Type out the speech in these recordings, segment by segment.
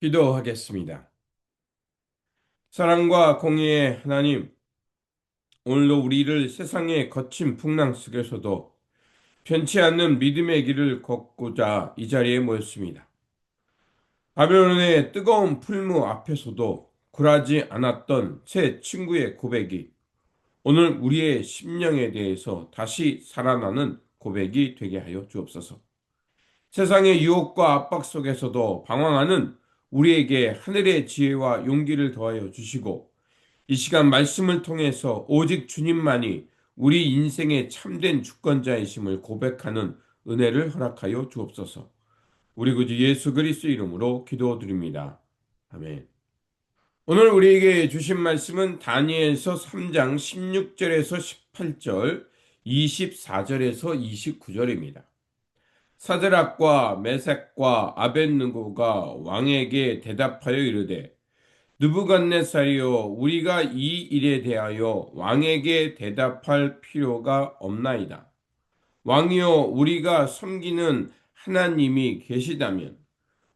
기도하겠습니다. 사랑과 공의의 하나님, 오늘도 우리를 세상의 거친 풍랑 속에서도 편치 않는 믿음의 길을 걷고자 이 자리에 모였습니다. 바벨론의 뜨거운 풀무 앞에서도 굴하지 않았던 새 친구의 고백이 오늘 우리의 심령에 대해서 다시 살아나는 고백이 되게 하여 주옵소서. 세상의 유혹과 압박 속에서도 방황하는 우리에게 하늘의 지혜와 용기를 더하여 주시고 이 시간 말씀을 통해서 오직 주님만이 우리 인생의 참된 주권자이심을 고백하는 은혜를 허락하여 주옵소서. 우리 구주 예수 그리스도 이름으로 기도드립니다. 아멘. 오늘 우리에게 주신 말씀은 다니엘서 3장 16절에서 18절, 24절에서 29절입니다. 사드락과 메삭과 아벳느고가 왕에게 대답하여 이르되 느부갓네살이여 우리가 이 일에 대하여 왕에게 대답할 필요가 없나이다. 왕이여 우리가 섬기는 하나님이 계시다면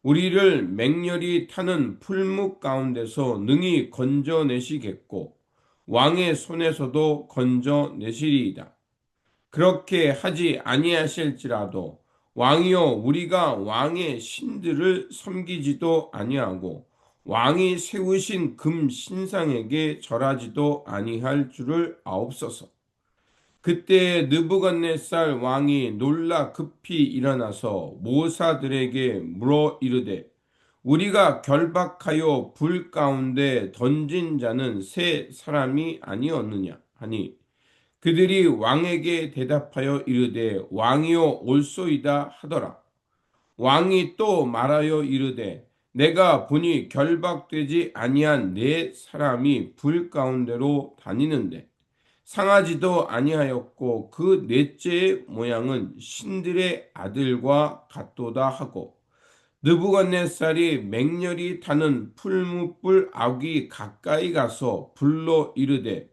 우리를 맹렬히 타는 풀무 가운데서 능히 건져내시겠고 왕의 손에서도 건져내시리이다. 그렇게 하지 아니하실지라도 왕이여 우리가 왕의 신들을 섬기지도 아니하고 왕이 세우신 금 신상에게 절하지도 아니할 줄을 아옵소서. 그때 느부갓네살 왕이 놀라 급히 일어나서 모사들에게 물어 이르되 우리가 결박하여 불 가운데 던진 자는 세 사람이 아니었느냐 하니 그들이 왕에게 대답하여 이르되 왕이여 올소이다 하더라. 왕이 또 말하여 이르되 내가 보니 결박되지 아니한 네 사람이 불 가운데로 다니는데 상하지도 아니하였고 그 넷째의 모양은 신들의 아들과 같도다 하고 느부갓네살이 맹렬히 타는 풀무불 아귀 가까이 가서 불러 이르되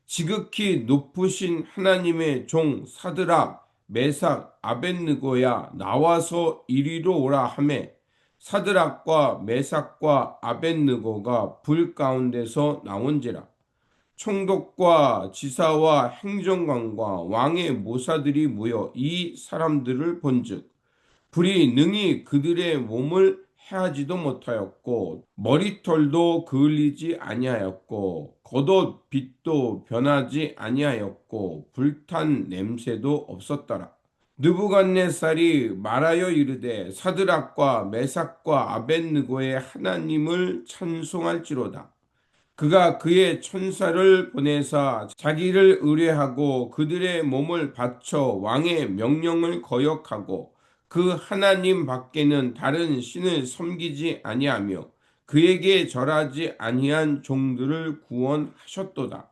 지극히 높으신 하나님의 종 사드락 메삭 아벳느고야 나와서 이리로 오라 하매 사드락과 메삭과 아벳느고가 불 가운데서 나온지라 총독과 지사와 행정관과 왕의 모사들이 모여 이 사람들을 본즉 불이 능히 그들의 몸을 해하지도 못하였고 머리털도 그을리지 아니하였고 겉옷 빛도 변하지 아니하였고 불탄 냄새도 없었더라. 느부갓네살이 말하여 이르되 사드락과 메삭과 아벳느고의 하나님을 찬송할지로다. 그가 그의 천사를 보내사 자기를 의뢰하고 그들의 몸을 바쳐 왕의 명령을 거역하고 그 하나님 밖에는 다른 신을 섬기지 아니하며 그에게 절하지 아니한 종들을 구원하셨도다.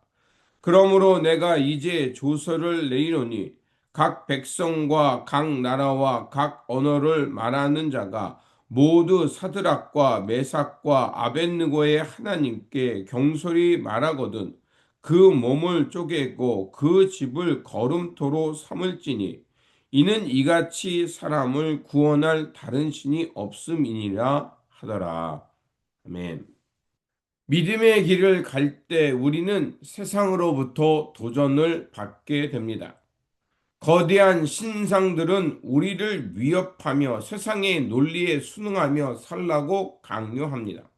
그러므로 내가 이제 조서를 내리노니 각 백성과 각 나라와 각 언어를 말하는 자가 모두 사드락과 메삭과 아벳느고의 하나님께 경솔히 말하거든 그 몸을 쪼개고 그 집을 거름토로 삼을지니 이는 이같이 사람을 구원할 다른 신이 없음이니라 하더라. 아멘. 믿음의 길을 갈 때 우리는 세상으로부터 도전을 받게 됩니다. 거대한 신상들은 우리를 위협하며 세상의 논리에 순응하며 살라고 강요합니다.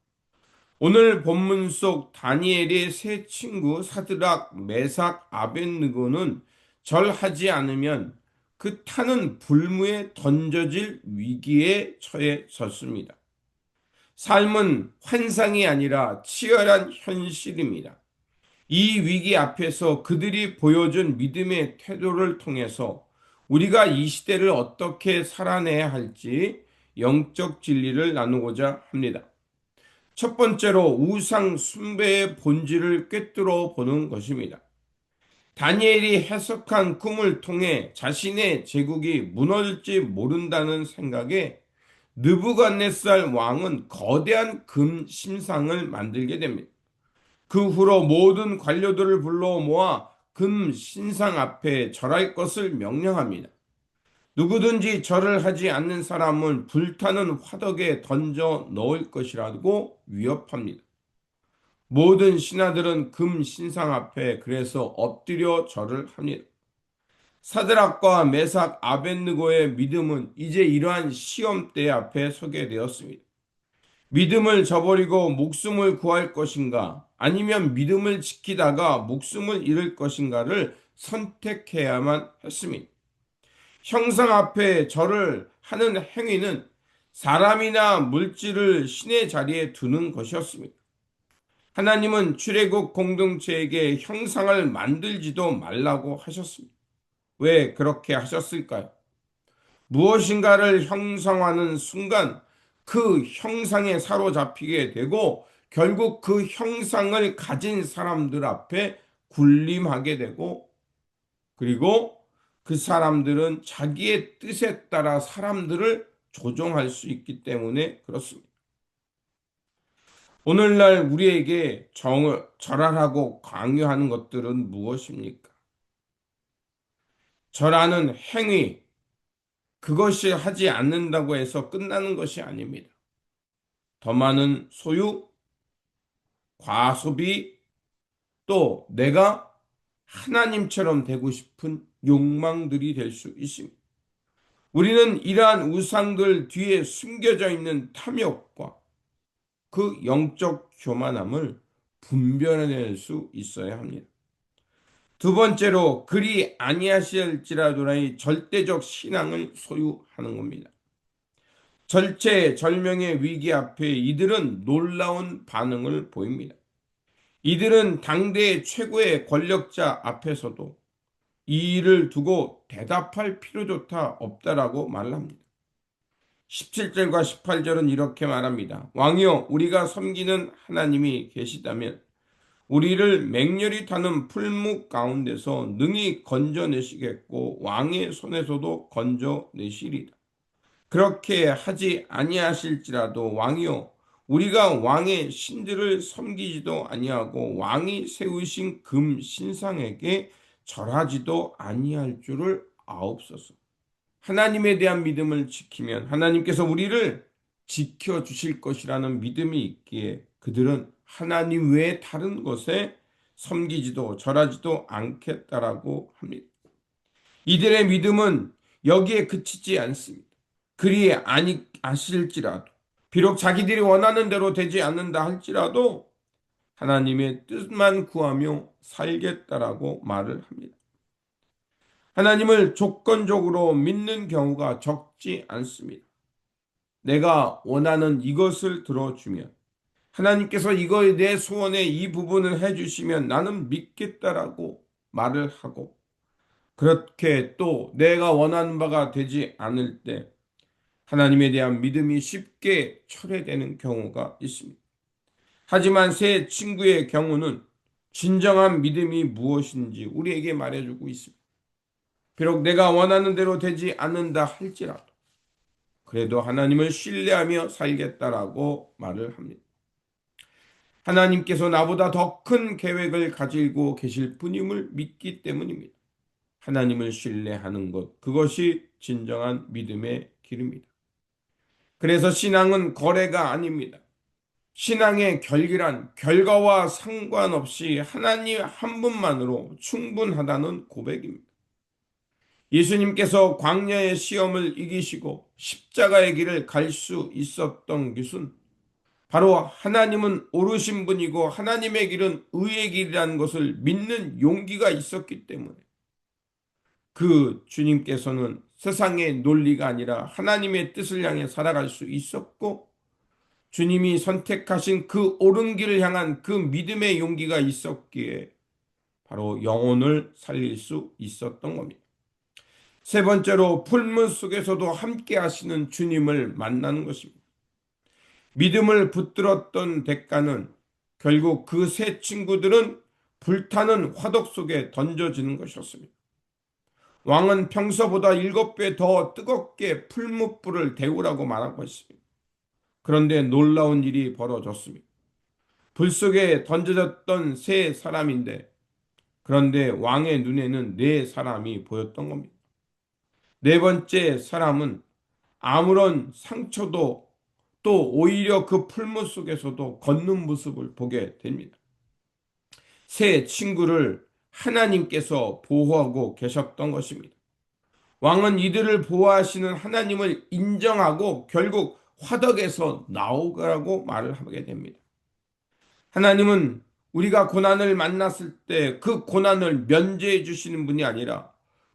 오늘 본문 속 다니엘의 세 친구 사드락, 메삭, 아벳느고는 절하지 않으면 그 타는 불무에 던져질 위기에 처해졌습니다. 삶은 환상이 아니라 치열한 현실입니다. 이 위기 앞에서 그들이 보여준 믿음의 태도를 통해서 우리가 이 시대를 어떻게 살아내야 할지 영적 진리를 나누고자 합니다. 첫 번째로 우상 숭배의 본질을 꿰뚫어 보는 것입니다. 다니엘이 해석한 꿈을 통해 자신의 제국이 무너질지 모른다는 생각에 느부갓네살 왕은 거대한 금 신상을 만들게 됩니다. 그 후로 모든 관료들을 불러 모아 금 신상 앞에 절할 것을 명령합니다. 누구든지 절을 하지 않는 사람은 불타는 화덕에 던져 넣을 것이라고 위협합니다. 모든 신하들은 금 신상 앞에 그래서 엎드려 절을 합니다. 사드락과 메삭 아벳느고의 믿음은 이제 이러한 시험대 앞에 서게 되었습니다. 믿음을 저버리고 목숨을 구할 것인가, 아니면 믿음을 지키다가 목숨을 잃을 것인가를 선택해야만 했습니다. 형상 앞에 절을 하는 행위는 사람이나 물질을 신의 자리에 두는 것이었습니다. 하나님은 출애굽 공동체에게 형상을 만들지도 말라고 하셨습니다. 왜 그렇게 하셨을까요? 무엇인가를 형상화하는 순간 그 형상에 사로잡히게 되고 결국 그 형상을 가진 사람들 앞에 군림하게 되고, 그리고 그 사람들은 자기의 뜻에 따라 사람들을 조종할 수 있기 때문에 그렇습니다. 오늘날 우리에게 절하라고 강요하는 것들은 무엇입니까? 절하는 행위, 그것이 하지 않는다고 해서 끝나는 것이 아닙니다. 더 많은 소유, 과소비, 또 내가 하나님처럼 되고 싶은 욕망들이 될 수 있습니다. 우리는 이러한 우상들 뒤에 숨겨져 있는 탐욕과 그 영적 교만함을 분별해낼 수 있어야 합니다. 두 번째로, 그리 아니하실지라도의 절대적 신앙을 소유하는 겁니다. 절체절명의 위기 앞에 이들은 놀라운 반응을 보입니다. 이들은 당대 최고의 권력자 앞에서도 이 일을 두고 대답할 필요조차 없다라고 말합니다. 17절과 18절은 이렇게 말합니다. 왕이여, 우리가 섬기는 하나님이 계시다면 우리를 맹렬히 타는 풀무 가운데서 능히 건져내시겠고 왕의 손에서도 건져내시리다. 그렇게 하지 아니하실지라도 왕이여, 우리가 왕의 신들을 섬기지도 아니하고 왕이 세우신 금 신상에게 절하지도 아니할 줄을 아옵소서. 하나님에 대한 믿음을 지키면 하나님께서 우리를 지켜주실 것이라는 믿음이 있기에 그들은 하나님 외에 다른 것에 섬기지도 절하지도 않겠다라고 합니다. 이들의 믿음은 여기에 그치지 않습니다. 그리 아니하실지라도, 비록 자기들이 원하는 대로 되지 않는다 할지라도 하나님의 뜻만 구하며 살겠다라고 말을 합니다. 하나님을 조건적으로 믿는 경우가 적지 않습니다. 내가 원하는 이것을 들어주면, 하나님께서 이거에 내 소원의 이 부분을 해주시면 나는 믿겠다라고 말을 하고, 그렇게 또 내가 원하는 바가 되지 않을 때 하나님에 대한 믿음이 쉽게 철회되는 경우가 있습니다. 하지만 새 친구의 경우는 진정한 믿음이 무엇인지 우리에게 말해주고 있습니다. 비록 내가 원하는 대로 되지 않는다 할지라도 그래도 하나님을 신뢰하며 살겠다라고 말을 합니다. 하나님께서 나보다 더 큰 계획을 가지고 계실 분임을 믿기 때문입니다. 하나님을 신뢰하는 것, 그것이 진정한 믿음의 길입니다. 그래서 신앙은 거래가 아닙니다. 신앙의 결기란 결과와 상관없이 하나님 한 분만으로 충분하다는 고백입니다. 예수님께서 광야의 시험을 이기시고 십자가의 길을 갈 수 있었던 것은 바로 하나님은 옳으신 분이고 하나님의 길은 의의 길이라는 것을 믿는 용기가 있었기 때문에, 그 주님께서는 세상의 논리가 아니라 하나님의 뜻을 향해 살아갈 수 있었고, 주님이 선택하신 그 옳은 길을 향한 그 믿음의 용기가 있었기에 바로 영혼을 살릴 수 있었던 겁니다. 세 번째로, 풀문 속에서도 함께 하시는 주님을 만나는 것입니다. 믿음을 붙들었던 대가는 결국 그 세 친구들은 불타는 화덕 속에 던져지는 것이었습니다. 왕은 평소보다 7배 더 뜨겁게 풀무불을 데우라고 말하고 있습니다. 그런데 놀라운 일이 벌어졌습니다. 불 속에 던져졌던 세 사람인데, 그런데 왕의 눈에는 네 사람이 보였던 겁니다. 네 번째 사람은 아무런 상처도 또 오히려 그 풀무 속에서도 걷는 모습을 보게 됩니다. 새 친구를 하나님께서 보호하고 계셨던 것입니다. 왕은 이들을 보호하시는 하나님을 인정하고 결국 화덕에서 나오라고 말을 하게 됩니다. 하나님은 우리가 고난을 만났을 때 그 고난을 면제해 주시는 분이 아니라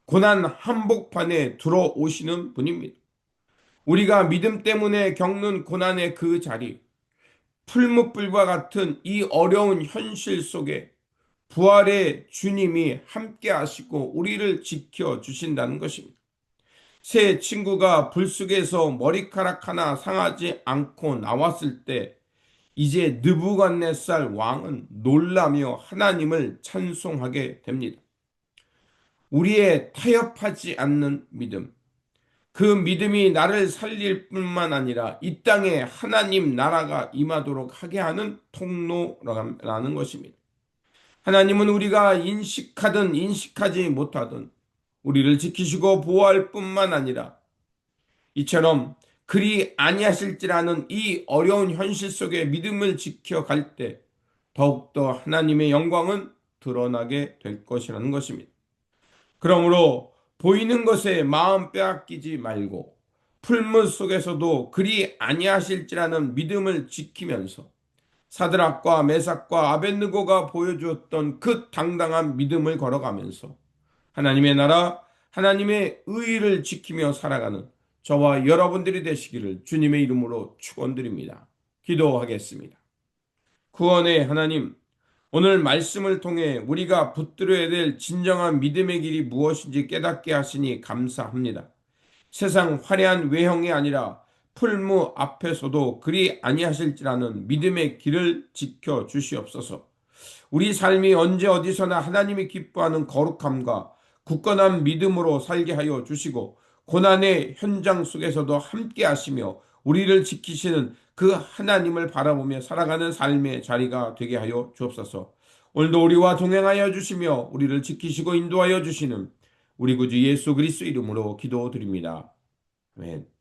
고난 한복판에 들어오시는 분입니다. 우리가 믿음 때문에 겪는 고난의 그 자리, 풀무불과 같은 이 어려운 현실 속에 부활의 주님이 함께 하시고 우리를 지켜 주신다는 것입니다. 새 친구가 불 속에서 머리카락 하나 상하지 않고 나왔을 때 이제 느부갓네살 왕은 놀라며 하나님을 찬송하게 됩니다. 우리의 타협하지 않는 믿음, 그 믿음이 나를 살릴 뿐만 아니라 이 땅에 하나님 나라가 임하도록 하게 하는 통로라는 것입니다. 하나님은 우리가 인식하든 인식하지 못하든 우리를 지키시고 보호할 뿐만 아니라 이처럼 그리 아니하실지라는 이 어려운 현실 속에 믿음을 지켜갈 때 더욱더 하나님의 영광은 드러나게 될 것이라는 것입니다. 그러므로 보이는 것에 마음 빼앗기지 말고 풀무 속에서도 그리 아니하실지라는 믿음을 지키면서 사드락과 메삭과 아벳느고가 보여주었던 그 당당한 믿음을 걸어가면서 하나님의 나라, 하나님의 의의를 지키며 살아가는 저와 여러분들이 되시기를 주님의 이름으로 축원드립니다. 기도하겠습니다. 구원의 하나님, 오늘 말씀을 통해 우리가 붙들어야 될 진정한 믿음의 길이 무엇인지 깨닫게 하시니 감사합니다. 세상 화려한 외형이 아니라 풀무 앞에서도 그리 아니하실지라는 믿음의 길을 지켜 주시옵소서. 우리 삶이 언제 어디서나 하나님이 기뻐하는 거룩함과 굳건한 믿음으로 살게 하여 주시고 고난의 현장 속에서도 함께 하시며 우리를 지키시는 그 하나님을 바라보며 살아가는 삶의 자리가 되게 하여 주옵소서. 오늘도 우리와 동행하여 주시며 우리를 지키시고 인도하여 주시는 우리 구주 예수 그리스도 이름으로 기도드립니다. 아멘.